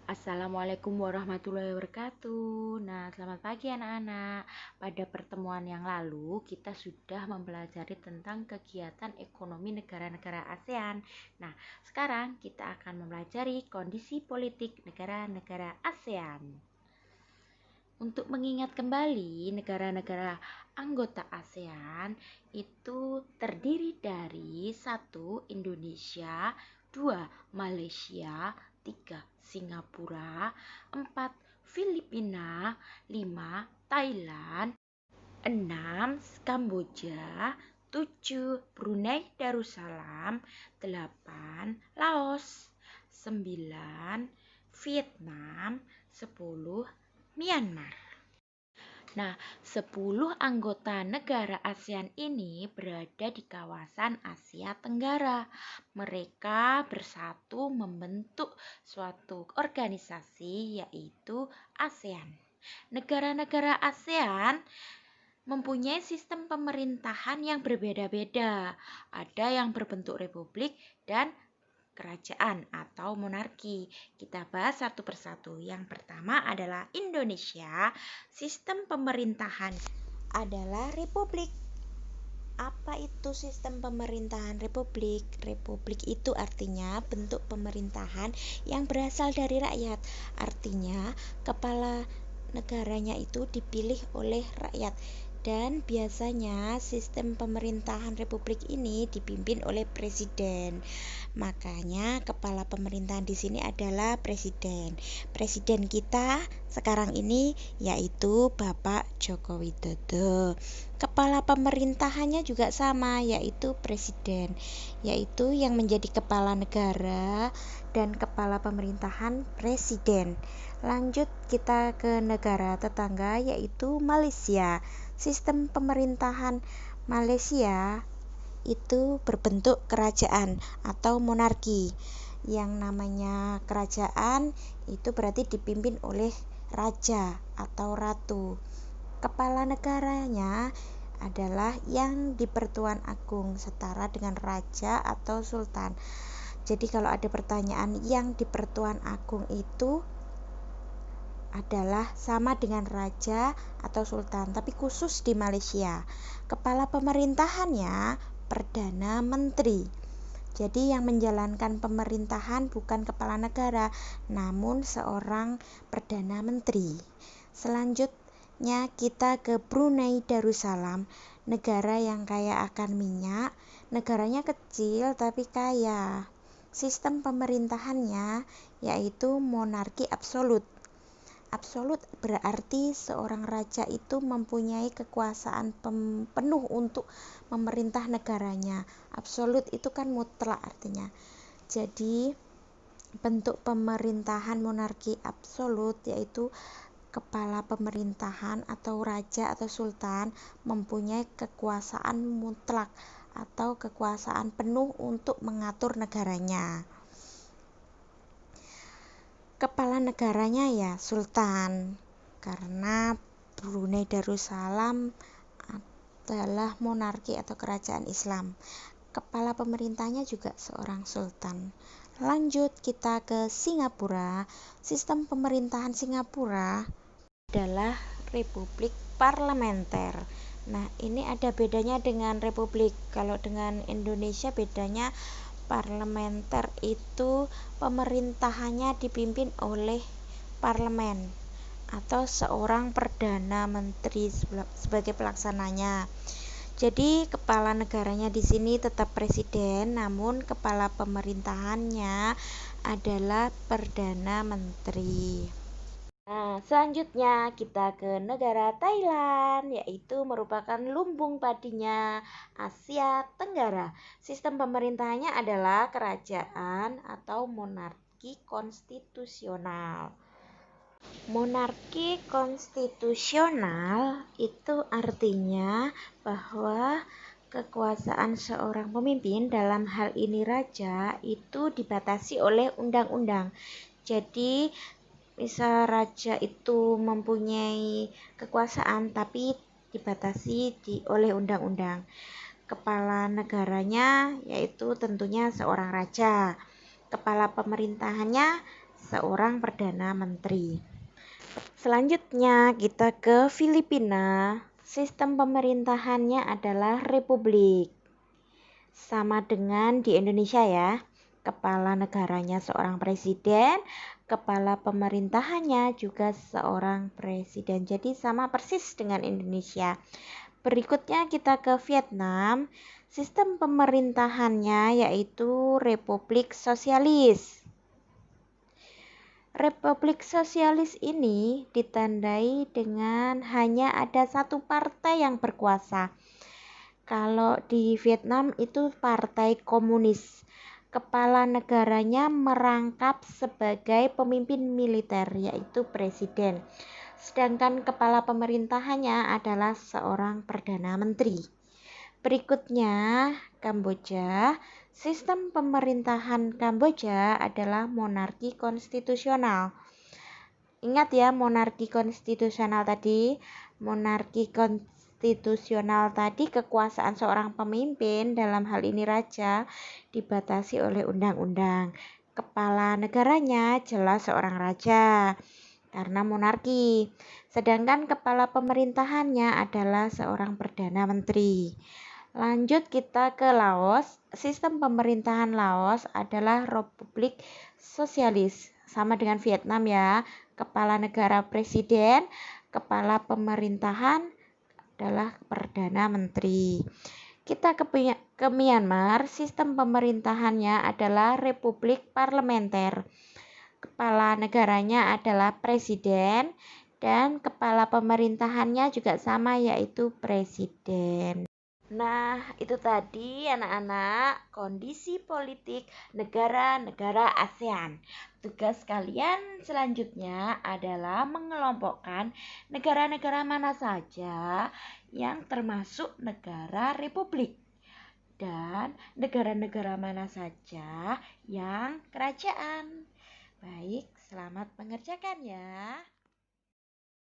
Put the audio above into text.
Assalamualaikum warahmatullahi wabarakatuh. Nah, selamat pagi anak-anak. Pada pertemuan yang lalu, kita sudah mempelajari tentang kegiatan ekonomi negara-negara ASEAN. Nah, sekarang kita akan mempelajari kondisi politik negara-negara ASEAN. Untuk mengingat kembali, negara-negara anggota ASEAN itu terdiri dari 1. Indonesia, 2. Malaysia, 3. Singapura, 4. Filipina, 5. Thailand, 6. Kamboja, 7. Brunei Darussalam, 8. Laos, 9. Vietnam, 10. Myanmar. Nah, 10 anggota negara ASEAN ini berada di kawasan Asia Tenggara. Mereka bersatu membentuk suatu organisasi yaitu ASEAN. Negara-negara ASEAN mempunyai sistem pemerintahan yang berbeda-beda. Ada yang berbentuk republik dan kerajaan atau monarki. Kita bahas satu persatu. Yang pertama adalah Indonesia. Sistem pemerintahan adalah republik. Apa itu sistem pemerintahan republik? Republik itu artinya bentuk pemerintahan yang berasal dari rakyat. Artinya kepala negaranya itu dipilih oleh rakyat. Dan biasanya sistem pemerintahan republik ini dipimpin oleh presiden. Makanya kepala pemerintahan di sini adalah presiden. Presiden kita sekarang ini yaitu Bapak Joko Widodo. Kepala pemerintahannya juga sama, yaitu presiden, yaitu yang menjadi kepala negara dan kepala pemerintahan presiden. Lanjut kita ke negara tetangga yaitu Malaysia. Sistem pemerintahan Malaysia itu berbentuk kerajaan atau monarki. Yang namanya kerajaan itu berarti dipimpin oleh raja atau ratu. Kepala negaranya adalah yang di Pertuan Agung setara dengan raja atau sultan. Jadi kalau ada pertanyaan yang di Pertuan Agung itu adalah sama dengan raja atau sultan, tapi khusus di Malaysia. Kepala pemerintahannya Perdana Menteri. Jadi yang menjalankan pemerintahan bukan kepala negara, namun seorang Perdana Menteri. Selanjutnya kita ke Brunei Darussalam, negara yang kaya akan minyak. Negaranya kecil tapi kaya. Sistem pemerintahannya yaitu monarki absolut. Absolut berarti seorang raja itu mempunyai kekuasaan penuh untuk memerintah negaranya. Absolut itu kan mutlak artinya. Jadi bentuk pemerintahan monarki absolut yaitu kepala pemerintahan atau raja atau sultan mempunyai kekuasaan mutlak atau kekuasaan penuh untuk mengatur negaranya. Kepala negaranya ya sultan, karena Brunei Darussalam adalah monarki atau kerajaan Islam. Kepala pemerintahnya juga seorang sultan. Lanjut kita ke Singapura. Sistem pemerintahan Singapura adalah republik parlementer. Nah, ini ada bedanya dengan republik. Kalau dengan Indonesia bedanya parlementer itu pemerintahannya dipimpin oleh parlemen atau seorang perdana menteri sebagai pelaksananya. Jadi kepala negaranya di sini tetap presiden, namun kepala pemerintahannya adalah perdana menteri. Nah, selanjutnya kita ke negara Thailand, yaitu merupakan lumbung padinya Asia Tenggara. Sistem pemerintahannya adalah kerajaan atau monarki konstitusional. Monarki konstitusional itu artinya bahwa kekuasaan seorang pemimpin, dalam hal ini raja, itu dibatasi oleh undang-undang. Jadi misal raja itu mempunyai kekuasaan tapi dibatasi oleh undang-undang. Kepala negaranya yaitu tentunya seorang raja. Kepala pemerintahannya seorang Perdana Menteri. Selanjutnya kita ke Filipina. Sistem pemerintahannya adalah republik. Sama dengan di Indonesia ya. Kepala negaranya seorang presiden, kepala pemerintahannya juga seorang presiden. Jadi sama persis dengan Indonesia. Berikutnya kita ke Vietnam. Sistem pemerintahannya yaitu Republik Sosialis. Republik Sosialis ini ditandai dengan hanya ada satu partai yang berkuasa. Kalau di Vietnam itu partai komunis. Kepala negaranya merangkap sebagai pemimpin militer, yaitu presiden. Sedangkan kepala pemerintahannya adalah seorang perdana menteri. Berikutnya, Kamboja. Sistem pemerintahan Kamboja adalah monarki konstitusional. Ingat ya, monarki konstitusional tadi. Monarki konstitusional tadi kekuasaan seorang pemimpin, dalam hal ini raja, dibatasi oleh undang-undang. Kepala negaranya jelas seorang raja karena monarki. Sedangkan kepala pemerintahannya adalah seorang perdana menteri. Lanjut kita ke Laos. Sistem pemerintahan Laos adalah Republik Sosialis. Sama dengan Vietnam ya. Kepala negara presiden, kepala pemerintahan adalah perdana menteri. Kita ke Myanmar. Sistem pemerintahannya adalah Republik Parlementer. Kepala negaranya adalah presiden dan kepala pemerintahannya juga sama, yaitu presiden. Nah, itu tadi anak-anak kondisi politik negara-negara ASEAN. Tugas kalian selanjutnya adalah mengelompokkan negara-negara mana saja yang termasuk negara republik dan negara-negara mana saja yang kerajaan. Baik, selamat mengerjakan ya.